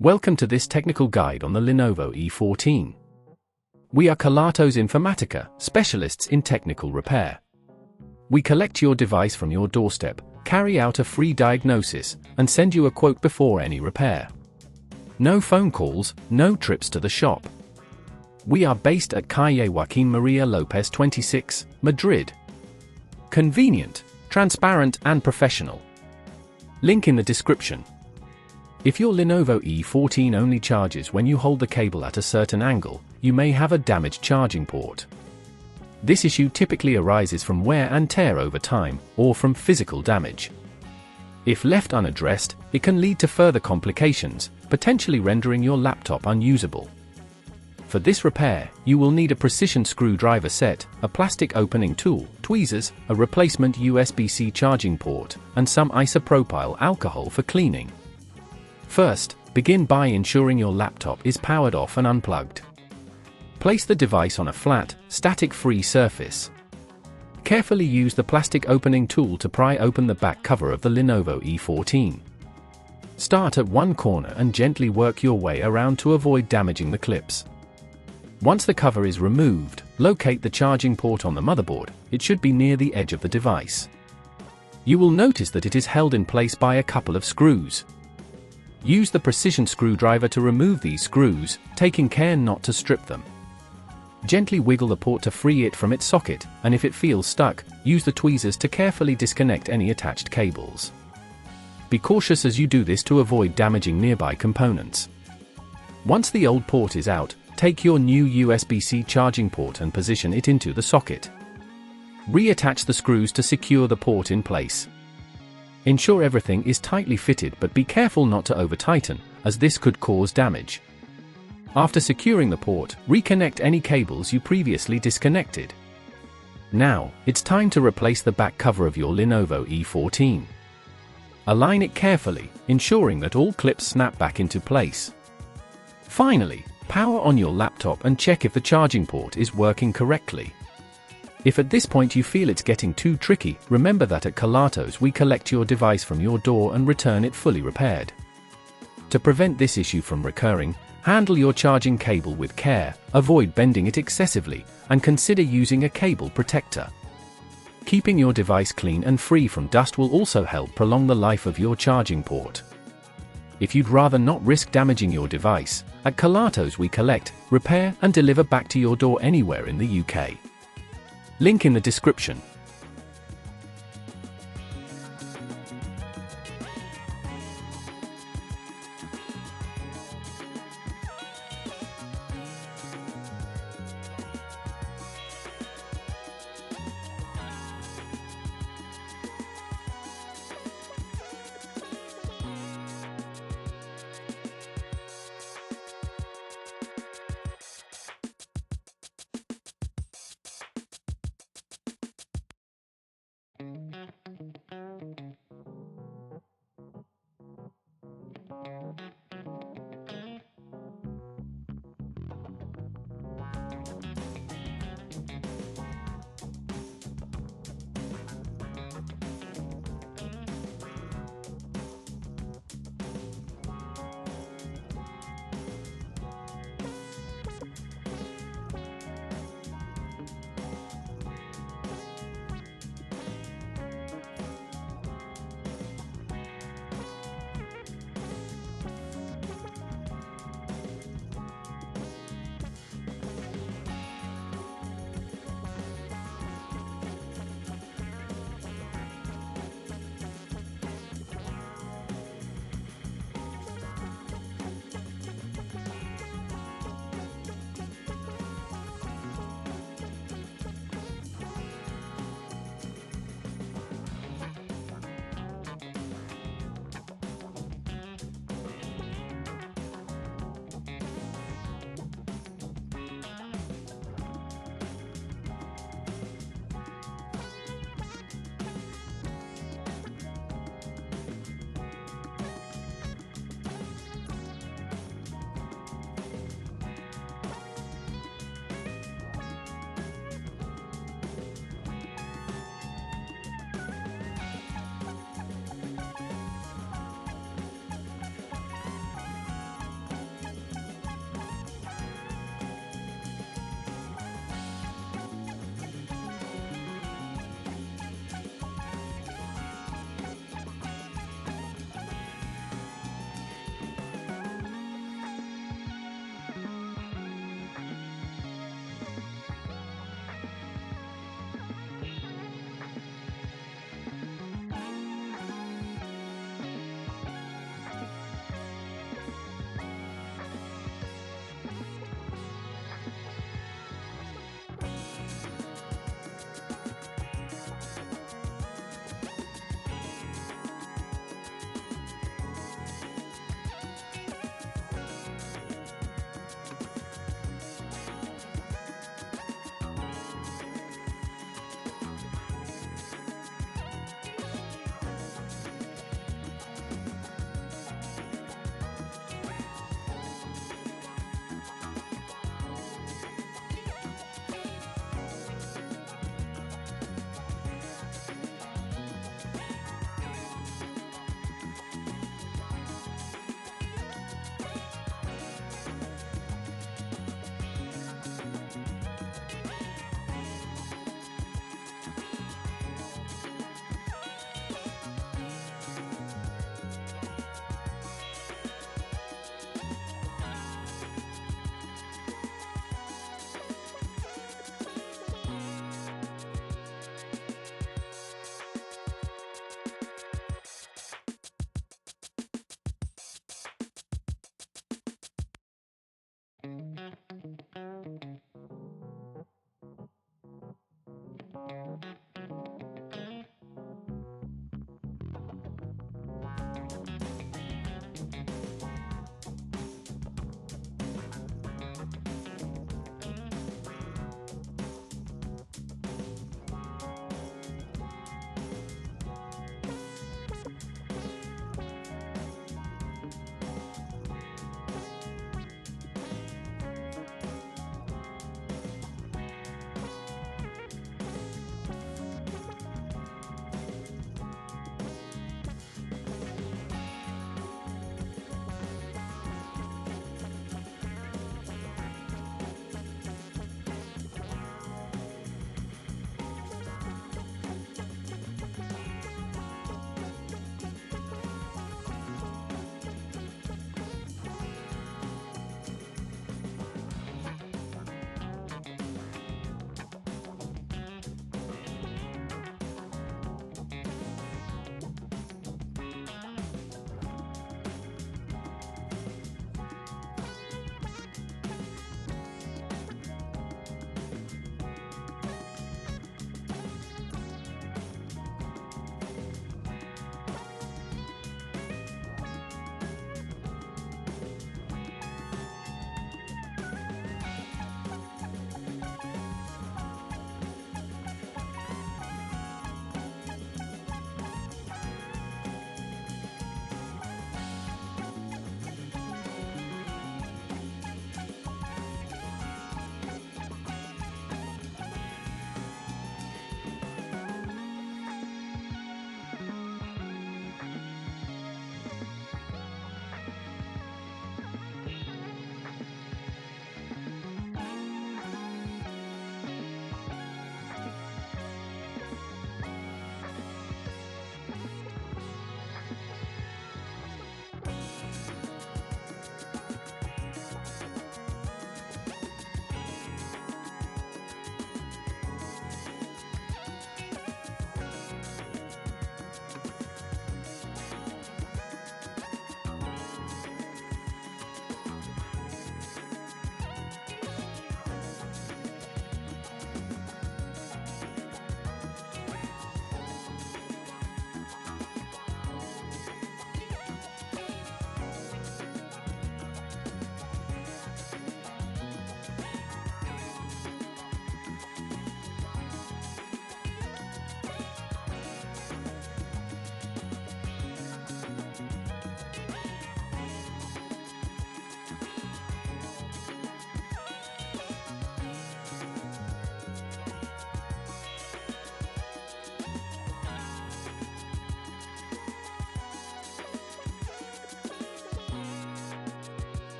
Welcome to this technical guide on the Lenovo E14. We are Kelatos Informatica, specialists in technical repair. We collect your device from your doorstep, carry out a free diagnosis, and send you a quote before any repair. No phone calls, no trips to the shop. We are based at Calle Joaquín María López 26, Madrid. Convenient, transparent and professional. Link in the description. If your Lenovo E14 only charges when you hold the cable at a certain angle, you may have a damaged charging port. This issue typically arises from wear and tear over time, or from physical damage. If left unaddressed, it can lead to further complications, potentially rendering your laptop unusable. For this repair, you will need a precision screwdriver set, a plastic opening tool, tweezers, a replacement USB-C charging port, and some isopropyl alcohol for cleaning. First, begin by ensuring your laptop is powered off and unplugged. Place the device on a flat, static-free surface. Carefully use the plastic opening tool to pry open the back cover of the Lenovo E14. Start at one corner and gently work your way around to avoid damaging the clips. Once the cover is removed, locate the charging port on the motherboard. It should be near the edge of the device. You will notice that it is held in place by a couple of screws. Use the precision screwdriver to remove these screws, taking care not to strip them. Gently wiggle the port to free it from its socket, and if it feels stuck, use the tweezers to carefully disconnect any attached cables. Be cautious as you do this to avoid damaging nearby components. Once the old port is out, take your new USB-C charging port and position it into the socket. Reattach the screws to secure the port in place. Ensure everything is tightly fitted, but be careful not to over-tighten, as this could cause damage. After securing the port, reconnect any cables you previously disconnected. Now, it's time to replace the back cover of your Lenovo E14. Align it carefully, ensuring that all clips snap back into place. Finally, power on your laptop and check if the charging port is working correctly. If at this point you feel it's getting too tricky, remember that at Kelatos we collect your device from your door and return it fully repaired. To prevent this issue from recurring, handle your charging cable with care, avoid bending it excessively, and consider using a cable protector. Keeping your device clean and free from dust will also help prolong the life of your charging port. If you'd rather not risk damaging your device, at Kelatos we collect, repair and deliver back to your door anywhere in the UK. Link in the description.